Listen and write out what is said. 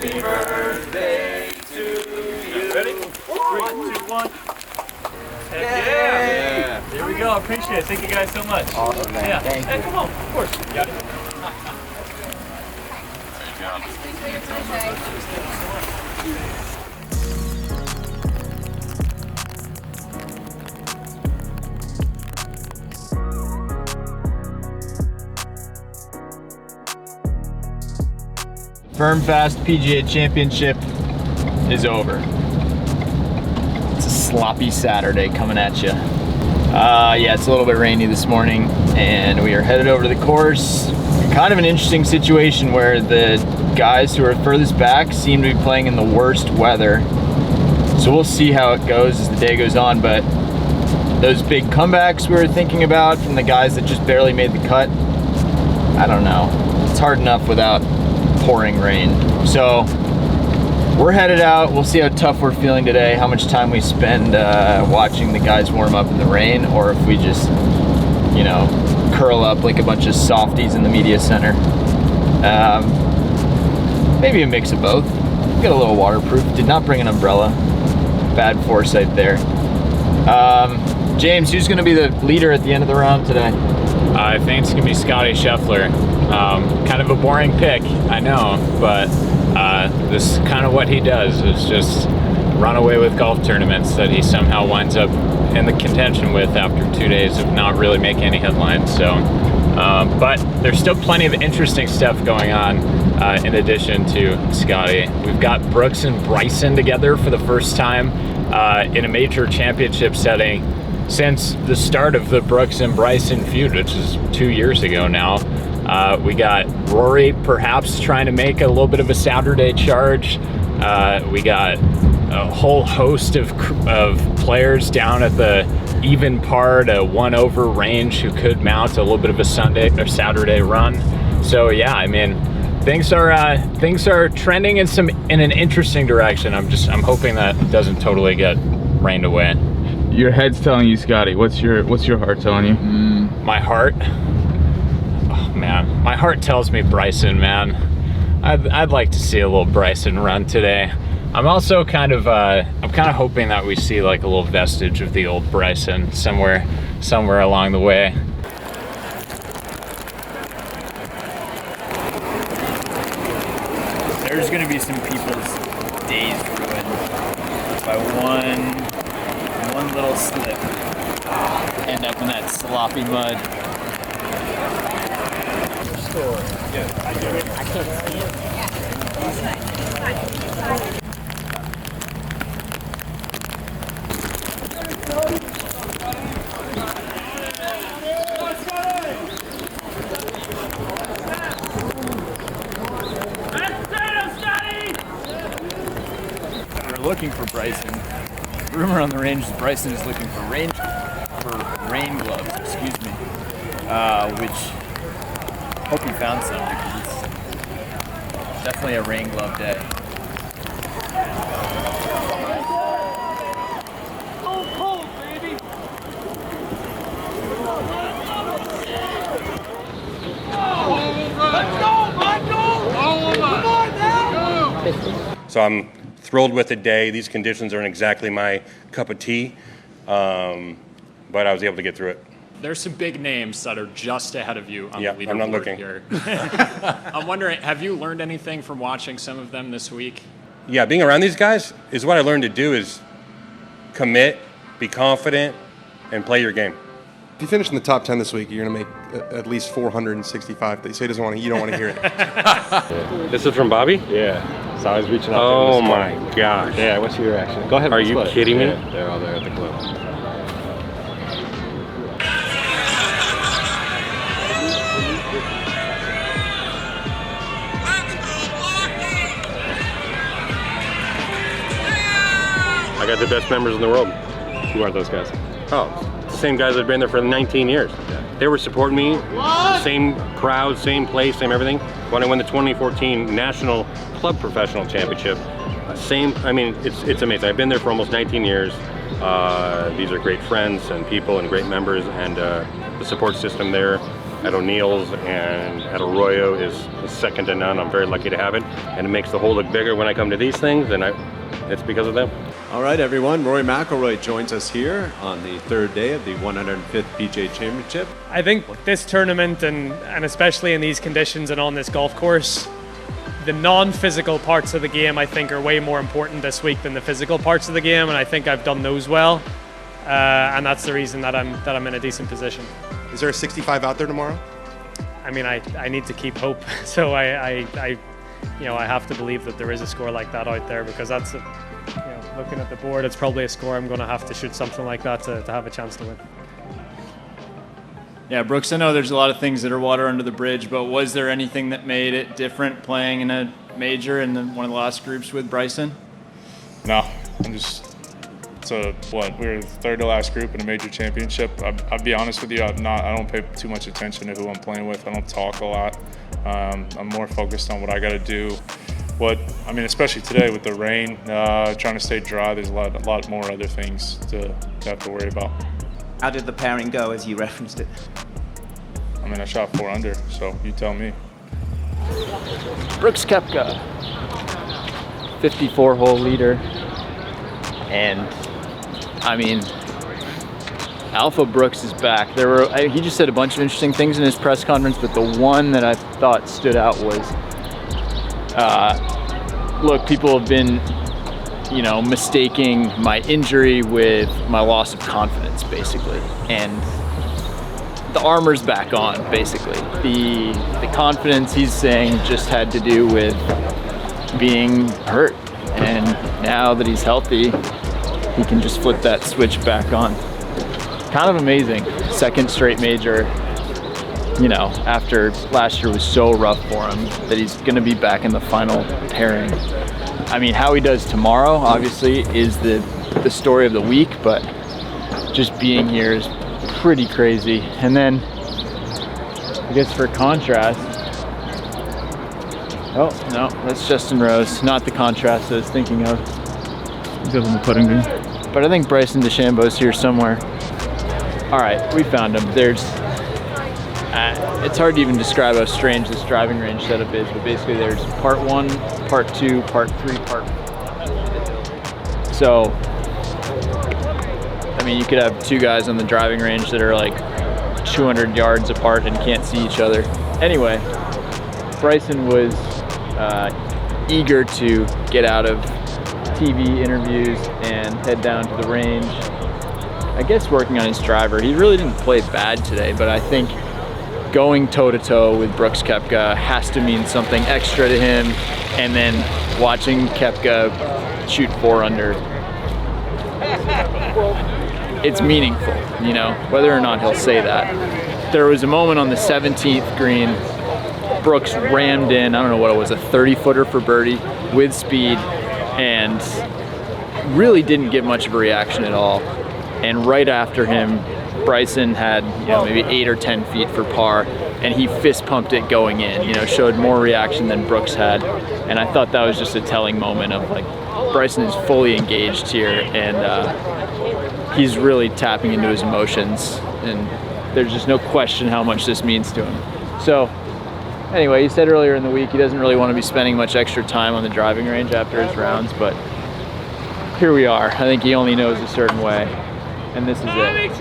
Happy birthday to you. Ready? 3, 2, 1. Heck yeah. There we go. Appreciate it. Thank you guys so much. Awesome, man. Yeah. Thank Hey, you. come on. Of course. You got it. Firm Fast PGA Championship is over. It's a sloppy Saturday coming at you. Yeah, it's a little bit rainy this morning, and we are headed over to the course. Kind of an interesting situation where the guys who are furthest back seem to be playing in the worst weather. So we'll see how it goes as the day goes on, but those big comebacks we were thinking about from the guys that just barely made the cut, I don't know. It's hard enough without pouring rain. So we're headed out. We'll see how tough we're feeling today, how much time we spend watching the guys warm up in the rain, or if we just, you know, curl up like a bunch of softies in the media center. Maybe a mix of both. Got a little waterproof. Did not bring an umbrella. Bad foresight there. James, who's going to be the leader at the end of the round today? I think it's going to be Scotty Scheffler. Kind of a boring pick, I know, but this is kind of what he does, is just run away with golf tournaments that he somehow winds up in the contention with after 2 days of not really making any headlines. So, but there's still plenty of interesting stuff going on in addition to Scotty. We've got Brooks and Bryson together for the first time in a major championship setting since the start of the Brooks and Bryson feud, which is 2 years ago now. We got Rory perhaps trying to make a little bit of a Saturday charge. We got a whole host of players down at the even par to 1 over range who could mount a little bit of a Sunday or Saturday run. So yeah, I mean, things are trending in an interesting direction. I'm hoping that doesn't totally get rained away. Your head's telling you, Scotty. What's your heart telling you? My heart. Oh man, my heart tells me Bryson, man. I'd like to see a little Bryson run today. I'm also kind of hoping that we see like a little vestige of the old Bryson somewhere along the way. There's going to be some people's days ruined by one little slip. End up in that sloppy mud. I can't see it. We're looking for Bryson. Rumor on the range is Bryson is looking for rain gloves, excuse me. Which hope he found some, because it's definitely a rain glove day. So I'm thrilled with the day. These conditions aren't exactly my cup of tea, but I was able to get through it. There's some big names that are just ahead of you on the leaderboard I'm not looking. here. I'm wondering, have you learned anything from watching some of them this week? Yeah, being around these guys is what I learned to do, is commit, be confident, and play your game. If you finish in the top 10 this week, you're going to make at least 465. They say you don't want to hear it. This is from Bobby? Yeah. So I was reaching out. Oh my gosh. Yeah, what's your reaction? Go ahead. Are you kidding me? Yeah, they're all there at the club. I got the best members in the world. Who are those guys? Oh, the same guys that have been there for 19 years. Yeah. They were supporting me. Same crowd, same place, same everything. When I won the 2014 National Club Professional Championship, I mean, it's amazing. I've been there for almost 19 years. These are great friends and people and great members, and the support system there at O'Neill's and at Arroyo is second to none. I'm very lucky to have it, and it makes the hole look bigger when I come to these things, and it's because of them. All right, everyone. Rory McIlroy joins us here on the third day of the 105th PGA Championship. I think this tournament, and especially in these conditions and on this golf course, the non-physical parts of the game, I think, are way more important this week than the physical parts of the game, and I think I've done those well, and that's the reason that I'm in a decent position. Is there a 65 out there tomorrow? I mean, I need to keep hope, so I have to believe that there is a score like that out there, because that's looking at the board, it's probably a score I'm going to have to shoot something like that to have a chance to win. Yeah, Brooks, I know there's a lot of things that are water under the bridge, but was there anything that made it different playing in a major in one of the last groups with Bryson? No, we're the third to last group in a major championship. I'll be honest with you, I don't pay too much attention to who I'm playing with. I don't talk a lot. I'm more focused on what I got to do. Especially today with the rain, trying to stay dry, there's a lot more other things to have to worry about. How did the pairing go as you referenced it? I shot 4 under, so you tell me. Brooks Koepka, 54-hole leader, and Alpha Brooks is back. He just said a bunch of interesting things in his press conference, but the one that I thought stood out was, look, people have been, mistaking my injury with my loss of confidence, basically, and the armor's back on, basically. The confidence, he's saying, just had to do with being hurt, and now that he's healthy, he can just flip that switch back on. Kind of amazing. Second straight major, after last year was so rough for him, that he's going to be back in the final pairing. How he does tomorrow, obviously, is the story of the week, but just being here is pretty crazy. And then, I guess for contrast, oh, no, that's Justin Rose, not the contrast I was thinking of. He's up on the putting green. But I think Bryson DeChambeau's here somewhere. All right, we found him. It's hard to even describe how strange this driving range setup is, but basically there's part 1, part 2, part 3, part 4. So, you could have 2 guys on the driving range that are like 200 yards apart and can't see each other. Anyway, Bryson was eager to get out of TV interviews and head down to the range. I guess working on his driver. He really didn't play bad today, but I think going toe-to-toe with Brooks Koepka has to mean something extra to him, and then watching Koepka shoot 4 under, it's meaningful, whether or not he'll say that. There was a moment on the 17th green, Brooks rammed in, I don't know what it was, a 30-footer for birdie with speed, and really didn't get much of a reaction at all. And right after him, Bryson had maybe 8 or 10 feet for par, and he fist pumped it going in, showed more reaction than Brooks had. And I thought that was just a telling moment of Bryson is fully engaged here, and he's really tapping into his emotions, and there's just no question how much this means to him. So anyway, he said earlier in the week he doesn't really want to be spending much extra time on the driving range after his rounds, but here we are. I think he only knows a certain way, and this is it.